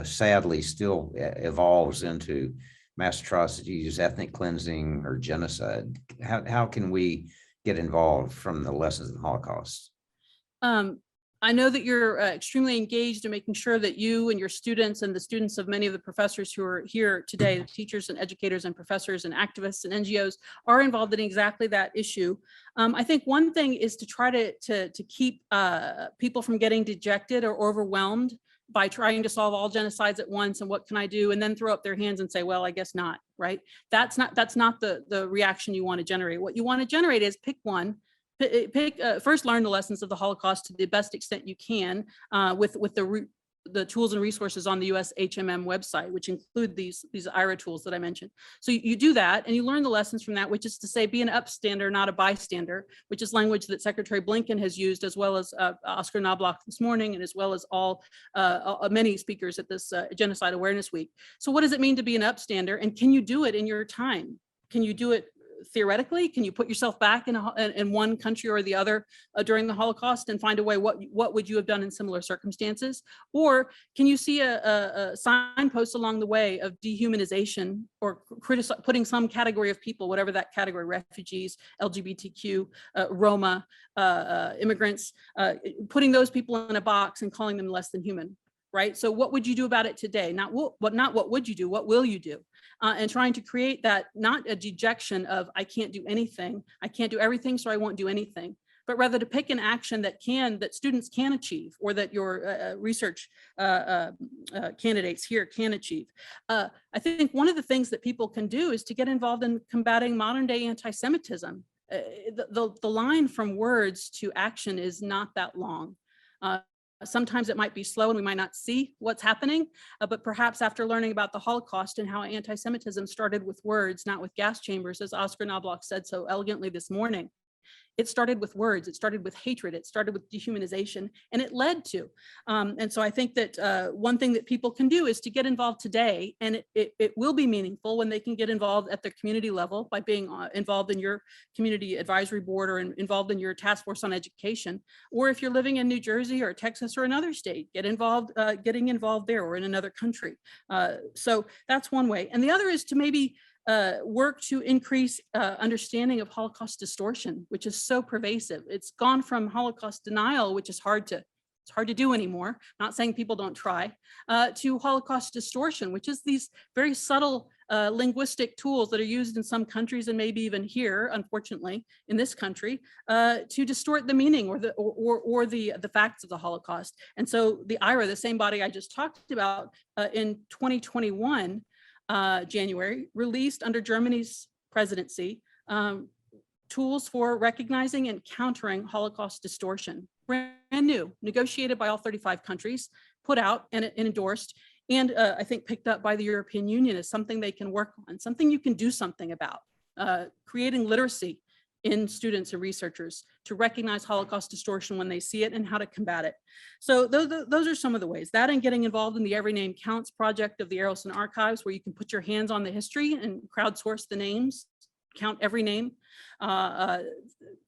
sadly still evolves into mass atrocities, ethnic cleansing, or genocide. How can we get involved from the lessons of the Holocaust? I know that you're extremely engaged in making sure that you and your students and the students of many of the professors who are here today, the teachers and educators and professors and activists and NGOs, are involved in exactly that issue. I think one thing is to try to keep people from getting dejected or overwhelmed by trying to solve all genocides at once and what can I do, and then throw up their hands and say, well, I guess not, right? That's not the reaction you want to generate. What you want to generate is pick one. First, learn the lessons of the Holocaust to the best extent you can with the tools and resources on the US HMM website, which include these IRA tools that I mentioned. So you do that and you learn the lessons from that, which is to say, be an upstander, not a bystander, which is language that Secretary Blinken has used, as well as Oscar Knobloch this morning, and as well as many speakers at this Genocide Awareness Week. So what does it mean to be an upstander, and can you do it in your time? Can you do it theoretically? Can you put yourself back in one country or the other during the Holocaust and find a way? What would you have done in similar circumstances? Or can you see a signpost along the way of dehumanization or putting some category of people, whatever that category, refugees, LGBTQ, Roma, immigrants, putting those people in a box and calling them less than human? Right? So what would you do about it today? Not what would you do, what will you do? And trying to create that, not a dejection of, I can't do anything, I can't do everything, so I won't do anything, but rather to pick an action that students can achieve, or that your research candidates here can achieve. I think one of the things that people can do is to get involved in combating modern day anti-Semitism. The line from words to action is not that long. Sometimes it might be slow and we might not see what's happening, but perhaps after learning about the Holocaust and how anti-Semitism started with words, not with gas chambers, as Oscar Knobloch said so elegantly this morning, it started with words, it started with hatred, it started with dehumanization, and it led to. And so I think that one thing that people can do is to get involved today, and it will be meaningful when they can get involved at their community level by being involved in your community advisory board, or involved in your task force on education. Or if you're living in New Jersey or Texas or another state, getting involved there, or in another country. So that's one way. And the other is to maybe work to increase understanding of Holocaust distortion, which is so pervasive. It's gone from Holocaust denial, which is hard to do anymore, not saying people don't try, to Holocaust distortion, which is these very subtle linguistic tools that are used in some countries, and maybe even here, unfortunately, in this country, to distort the meaning or the facts of the Holocaust. And so the IRA, the same body I just talked about, in 2021, January, released under Germany's presidency, tools for recognizing and countering Holocaust distortion. Brand new, negotiated by all 35 countries, put out and endorsed, and I think picked up by the European Union as something they can work on, something you can do something about, creating literacy in students and researchers to recognize Holocaust distortion when they see it and how to combat it. So those are some of the ways. That, and getting involved in the Every Name Counts project of the Arrowson Archives, where you can put your hands on the history and crowdsource the names, count every name,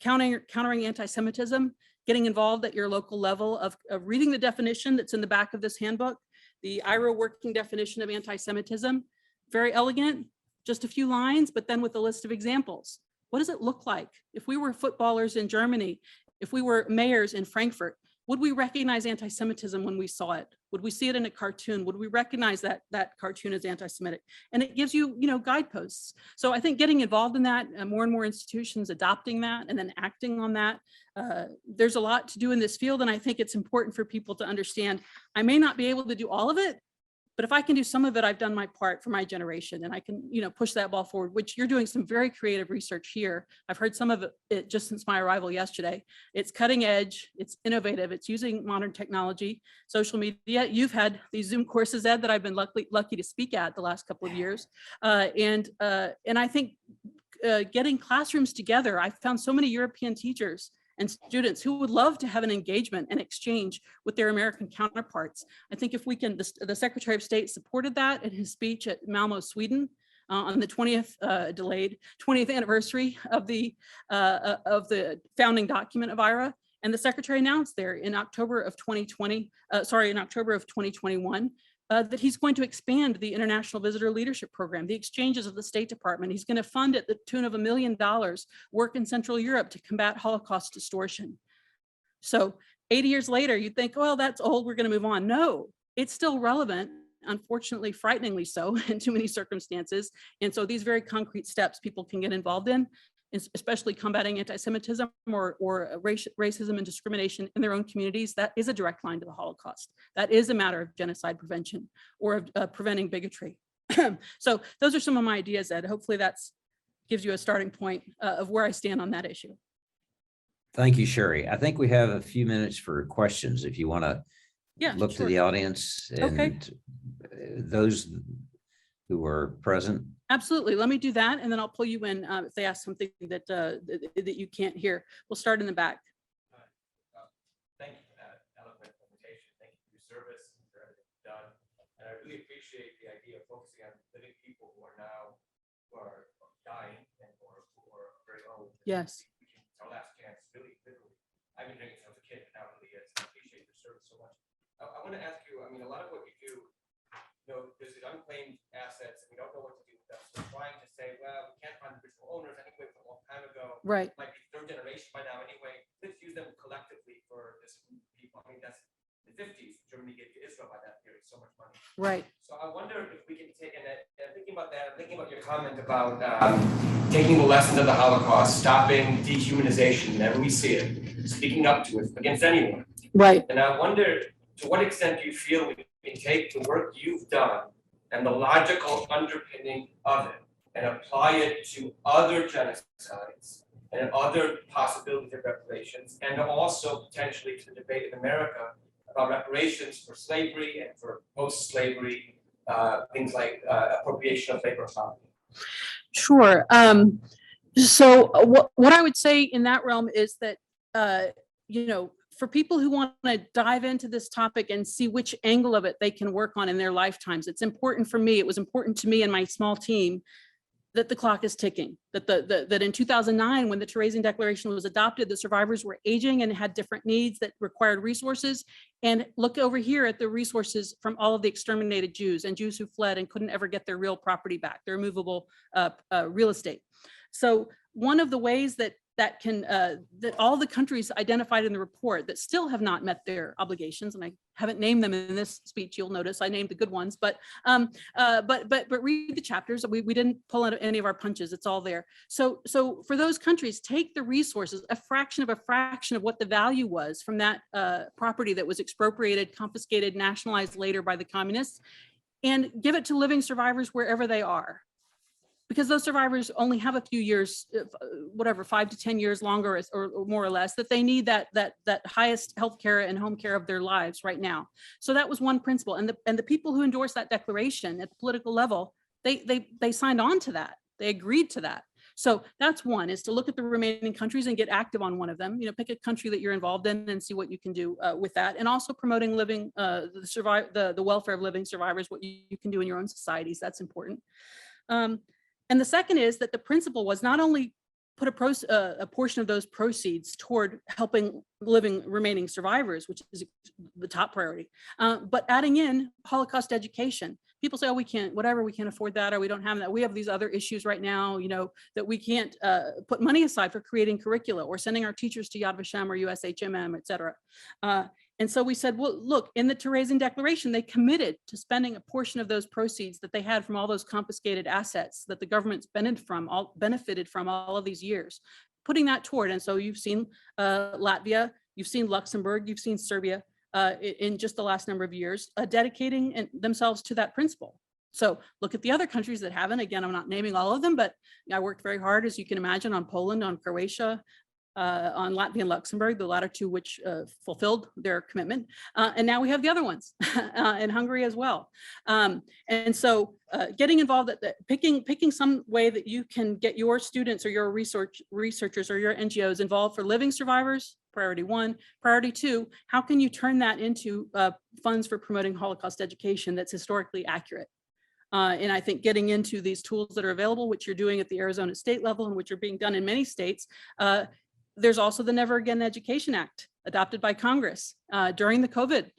countering anti-Semitism, getting involved at your local level of reading the definition that's in the back of this handbook, the IRA working definition of anti-Semitism, very elegant, just a few lines, but then with a list of examples. What does it look like? If we were footballers in Germany, if we were mayors in Frankfurt, would we recognize anti-Semitism when we saw it? Would we see it in a cartoon? Would we recognize that cartoon as anti-Semitic? And it gives you, guideposts. So I think getting involved in that, more and more institutions adopting that and then acting on that. There's a lot to do in this field, and I think it's important for people to understand, I may not be able to do all of it, but if I can do some of it, I've done my part for my generation, and I can, push that ball forward, which you're doing some very creative research here. I've heard some of it just since my arrival yesterday. It's cutting edge, it's innovative, it's using modern technology, social media. You've had these Zoom courses, Ed, that I've been lucky to speak at the last couple of years. And I think getting classrooms together, I found so many European teachers and students who would love to have an engagement and exchange with their American counterparts. I think if we can, the Secretary of State supported that in his speech at Malmo, Sweden, on the 20th delayed 20th anniversary of the founding document of IRA. And the secretary announced there in October of 2021, that he's going to expand the International Visitor Leadership Program, the exchanges of the State Department. He's going to fund at the tune of $1 million work in Central Europe to combat Holocaust distortion. So 80 years later, you think, well, that's old, we're going to move on. No, it's still relevant, unfortunately, frighteningly so in too many circumstances. And so these very concrete steps people can get involved in, especially combating anti-Semitism or racism and discrimination in their own communities, that is a direct line to the Holocaust. That is a matter of genocide prevention or of preventing bigotry. So those are some of my ideas, Ed. Hopefully that gives you a starting point of where I stand on that issue. Thank you, Sheri. I think we have a few minutes for questions if you want to look to the audience and those who are present. Absolutely. Let me do that, and then I'll pull you in if they ask something that that you can't hear. We'll start in the back. Thank you for that eloquent presentation. Thank you for your service and for everything you've done. And I really appreciate the idea of focusing on living people who are dying and who are very old. Yes. It's our last chance, really, literally. I've been drinking since I was a kid, but now it really is. I appreciate your service so much. I want to ask you, I mean, a lot of what you do, there's these unclaimed assets, and we don't know what to do with them. So we're trying to say, well, we can't find the original owners anyway from a long time ago. Right. Might be third generation by now anyway. Let's use them collectively for this people. I mean, that's the 50s. Germany gave to Israel by that period so much money. Right. So I wonder if we can take, and thinking about that, I'm thinking about your comment about taking the lessons of the Holocaust, stopping dehumanization whenever we see it, speaking up to it against anyone. Right. And I wonder, to what extent do you feel we can take the work you've done and the logical underpinning of it and apply it to other genocides and other possibilities of reparations, and also potentially to the debate in America about reparations for slavery and for post-slavery things like appropriation of labor property? Sure. So what I would say in that realm is that, for people who want to dive into this topic and see which angle of it they can work on in their lifetimes, it's important for me, it was important to me and my small team, that the clock is ticking, that in 2009, when the Teresian Declaration was adopted, the survivors were aging and had different needs that required resources. And look over here at the resources from all of the exterminated Jews and Jews who fled and couldn't ever get their real property back, their movable real estate. So one of the ways that all the countries identified in the report that still have not met their obligations, and I haven't named them in this speech, you'll notice I named the good ones, but read the chapters. We didn't pull out any of our punches. It's all there. So for those countries, take the resources, a fraction of what the value was from that property that was expropriated, confiscated, nationalized later by the communists, and give it to living survivors wherever they are. Because those survivors only have a few years, whatever, 5 to 10 years longer or more or less, that they need that highest healthcare and home care of their lives right now. So that was one principle. And the people who endorsed that declaration at the political level, they signed on to that. They agreed to that. So that's one, is to look at the remaining countries and get active on one of them. Pick a country that you're involved in and see what you can do with that. And also promoting living, the welfare of living survivors, what you can do in your own societies. That's important. And the second is that the principle was not only put a portion of those proceeds toward helping living remaining survivors, which is the top priority, but adding in Holocaust education. People say, oh, we can't afford that, or we don't have that. We have these other issues right now, that we can't put money aside for creating curricula or sending our teachers to Yad Vashem or USHMM, et cetera. And so we said, well, look, in the Teresian Declaration, they committed to spending a portion of those proceeds that they had from all those confiscated assets that the government's benefited from all of these years, putting that toward. And so you've seen Latvia, you've seen Luxembourg, you've seen Serbia in just the last number of years, dedicating themselves to that principle. So look at the other countries that haven't. Again, I'm not naming all of them, but I worked very hard, as you can imagine, on Poland, on Croatia, on Latvia and Luxembourg, the latter two which fulfilled their commitment. And now we have the other ones in Hungary as well. And so getting involved, picking some way that you can get your students or your researchers or your NGOs involved for living survivors, priority one. Priority two, how can you turn that into funds for promoting Holocaust education that's historically accurate? And I think getting into these tools that are available, which you're doing at the Arizona state level and which are being done in many states. There's also the Never Again Education Act adopted by Congress during the COVID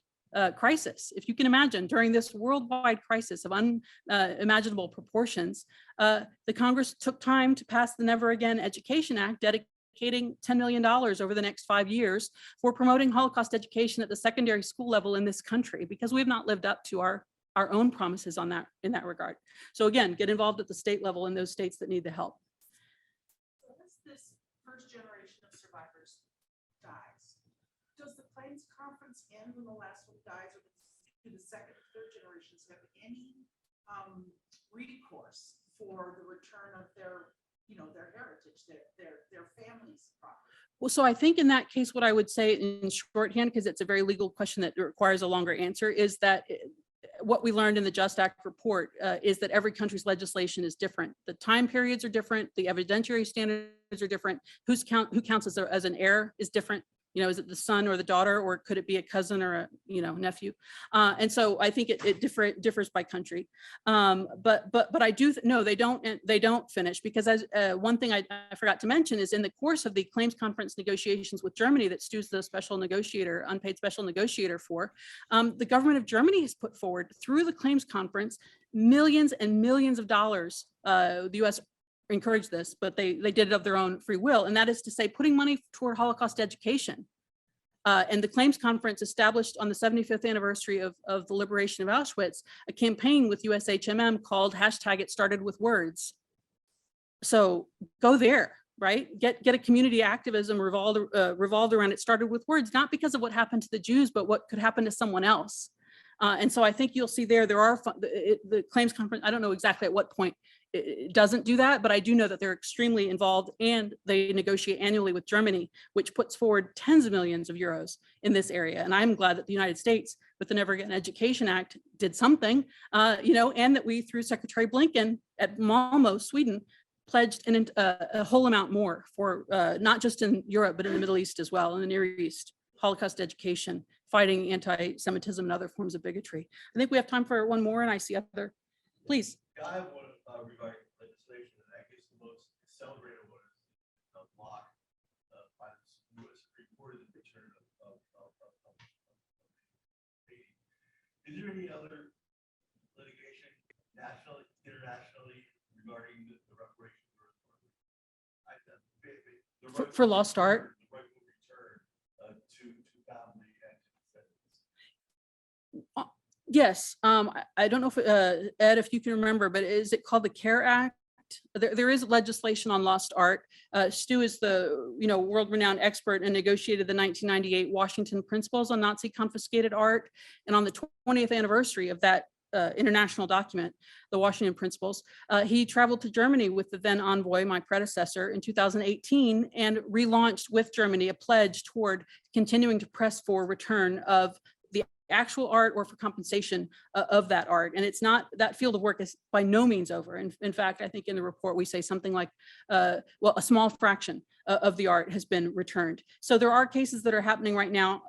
crisis. If you can imagine, during this worldwide crisis of unimaginable proportions, the Congress took time to pass the Never Again Education Act, dedicating $10 million over the next 5 years for promoting Holocaust education at the secondary school level in this country, because we have not lived up to our own promises on that in that regard. So again, get involved at the state level in those states that need the help. So as this first generation of survivors dies, does the claims conference end when the last one dies, or do the second and third generations have any recourse for the return of their, their heritage, their family's property? Well, so I think in that case, what I would say in shorthand, because it's a very legal question that requires a longer answer, is that what we learned in the Just Act report is that every country's legislation is different. The time periods are different. The evidentiary standards are different. Who counts as an heir is different. Is it the son or the daughter, or could it be a cousin or a nephew? And so I think it differs by country. But I do no, they don't finish, because as one thing I forgot to mention is in the course of the claims conference negotiations with Germany that Stu's the special negotiator, unpaid special negotiator for, the government of Germany has put forward through the claims conference millions and millions of dollars. The U.S. encourage this, but they did it of their own free will. And that is to say, putting money toward Holocaust education. And the claims conference established on the 75th anniversary of the liberation of Auschwitz, a campaign with USHMM called #ItStartedWithWords. So go there, right? Get a community activism revolved around It Started With Words, not because of what happened to the Jews, but what could happen to someone else. And so I think you'll see there are the claims conference. I don't know exactly at what point it doesn't do that, but I do know that they're extremely involved, and they negotiate annually with Germany, which puts forward tens of millions of euros in this area. And I'm glad that the United States, with the Never Again Education Act, did something, and that we, through Secretary Blinken at Malmo, Sweden, pledged a whole amount more for not just in Europe, but in the Middle East as well, in the Near East, Holocaust education, fighting anti-Semitism and other forms of bigotry. I think we have time for one more, and I see other, please. I have one regarding legislation, and I guess the most celebrated one is the block by the U.S. Supreme Court in the return of Haiti. Is there any other litigation, nationally, internationally, regarding the reparations for Lost Art? The rightful return to family and descendants? Yes, I don't know if Ed, if you can remember, but is it called the CARE Act? There is legislation on lost art. Stu is the world-renowned expert and negotiated the 1998 Washington Principles on Nazi confiscated art. And on the 20th anniversary of that international document, the Washington Principles, he traveled to Germany with the then envoy, my predecessor, in 2018, and relaunched with Germany a pledge toward continuing to press for return of the actual art or for compensation of that art. And it's not, that field of work is by no means over. And in fact, I think in the report, we say something like, a small fraction of the art has been returned. So there are cases that are happening right now.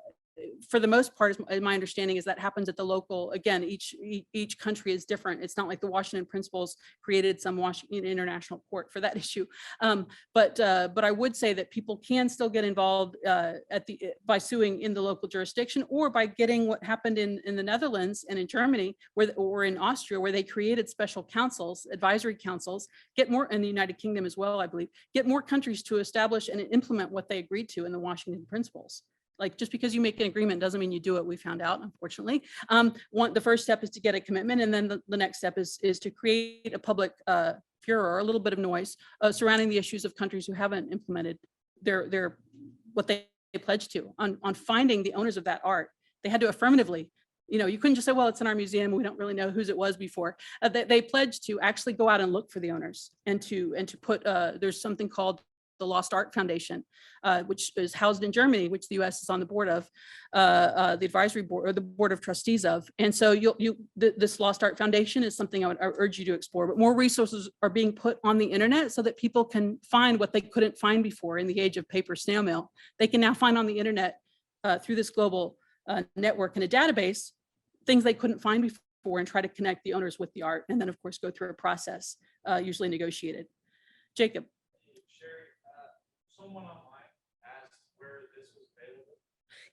For the most part, my understanding is that happens at the local. Again, each country is different. It's not like the Washington Principles created some Washington International Court for that issue. But I would say that people can still get involved by suing in the local jurisdiction, or by getting what happened in the Netherlands and in Germany, or in Austria, where they created special councils, advisory councils, get more, in the United Kingdom as well, I believe, get more countries to establish and implement what they agreed to in the Washington Principles. Like, just because you make an agreement doesn't mean you do it, we found out, unfortunately. The first step is to get a commitment, and then the next step is to create a public furor, a little bit of noise surrounding the issues of countries who haven't implemented their what they pledged to on finding the owners of that art. They had to affirmatively, you couldn't just say, well, it's in our museum, we don't really know whose it was before. They pledged to actually go out and look for the owners, and to put, there's something called the Lost Art Foundation, which is housed in Germany, which the U.S. is on the board of, the advisory board, or the board of trustees of. And so this Lost Art Foundation is something I would urge you to explore. But more resources are being put on the internet so that people can find what they couldn't find before in the age of paper snail mail. They can now find on the internet through this global network and a database things they couldn't find before. for and try to connect the owners with the art. And then of course, go through a process, usually negotiated. Jacob. Sheri, someone online asked where this was available.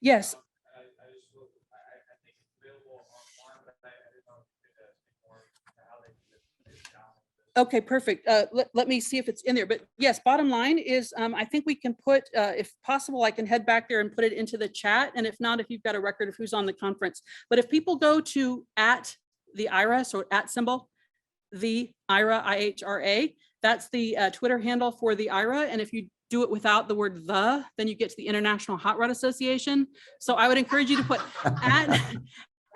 Yes. I just looked, I think it's available online, but I didn't know if you could speak more to how they can download this. Okay, perfect. Let me see if it's in there. But yes, bottom line is, I think we can put, if possible, I can head back there and put it into the chat. And if not, if you've got a record of who's on the conference. But if people go to @the IRA, so @ the IRA, IHRA, that's the Twitter handle for the IRA. And if you do it without the word the, then you get to the International Hot Rod Association. So I would encourage you to put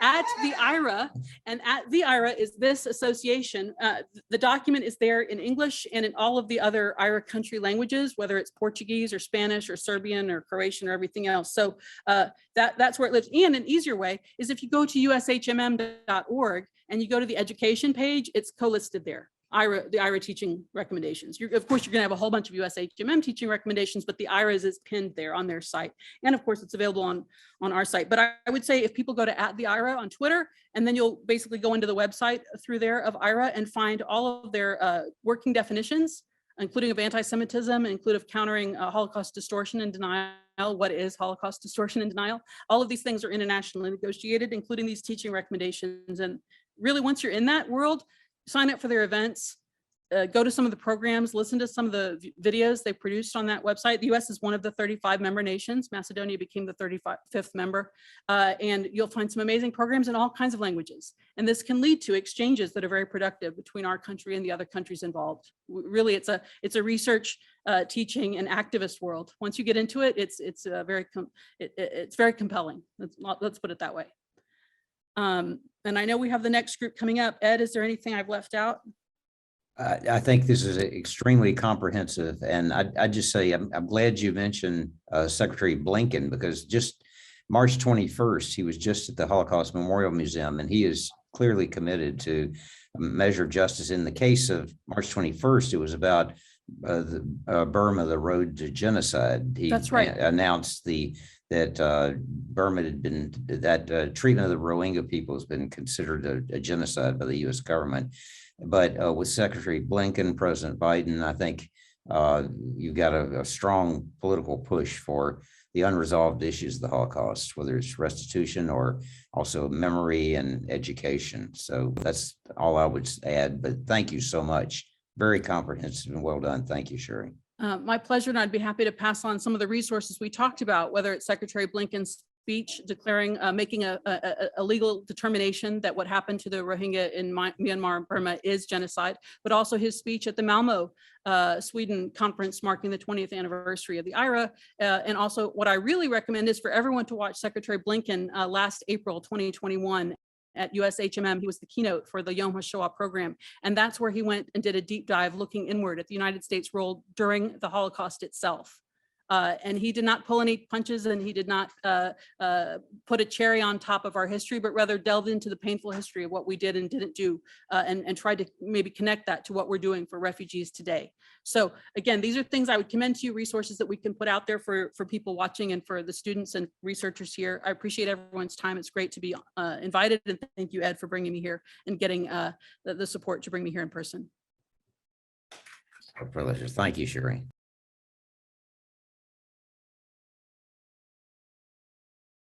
at the IRA, and at the IRA is this association. The document is there in English and in all of the other IRA country languages, whether it's Portuguese or Spanish or Serbian or Croatian or everything else. So that's where it lives. And an easier way is if you go to ushmm.org and you go to the education page, it's co-listed there. The IRA teaching recommendations. Of course, you're going to have a whole bunch of USHMM teaching recommendations, but the IRA is pinned there on their site. And of course, it's available on our site. But I would say if people go to @the IRA on Twitter, and then you'll basically go into the website through there of IRA and find all of their working definitions, including of anti-Semitism, including of countering Holocaust distortion and denial. What is Holocaust distortion and denial? All of these things are internationally negotiated, including these teaching recommendations. And really, once you're in that world, sign up for their events, go to some of the programs, listen to some of the videos they produced on that website. The US is one of the 35 member nations. Macedonia became the 35th member. And you'll find some amazing programs in all kinds of languages. And this can lead to exchanges that are very productive between our country and the other countries involved. Really, it's a research, teaching, and activist world. Once you get into it, it's very compelling. Let's put it that way. And I know we have the next group coming up. Ed, is there anything I've left out? I think this is extremely comprehensive, and I just say I'm glad you mentioned Secretary Blinken, because just March 21st, he was just at the Holocaust Memorial Museum, and he is clearly committed to measure justice. In the case of March 21st, it was about Burma, the road to genocide. He That's right. Announced that Burma had been, that treatment of the Rohingya people has been considered a genocide by the U.S. government. But with Secretary Blinken, President Biden, I think you've got a strong political push for the unresolved issues of the Holocaust, whether it's restitution or also memory and education. So that's all I would add. But thank you so much. Very comprehensive and well done. Thank you, Sheri. My pleasure, and I'd be happy to pass on some of the resources we talked about, whether it's Secretary Blinken's speech declaring, making a legal determination that what happened to the Rohingya in Myanmar and Burma is genocide, but also his speech at the Malmo, Sweden conference marking the 20th anniversary of the IRA. And also what I really recommend is for everyone to watch Secretary Blinken last April 2021 at USHMM. He was the keynote for the Yom HaShoah program. And that's where he went and did a deep dive looking inward at the United States role during the Holocaust itself. And he did not pull any punches, and he did not put a cherry on top of our history, but rather delved into the painful history of what we did and didn't do, and tried to maybe connect that to what we're doing for refugees today. So again, these are things I would commend to you, resources that we can put out there for people watching and for the students and researchers here. I appreciate everyone's time. It's great to be invited, and thank you, Ed, for bringing me here and getting the support to bring me here in person. A pleasure. Thank you, Sheri.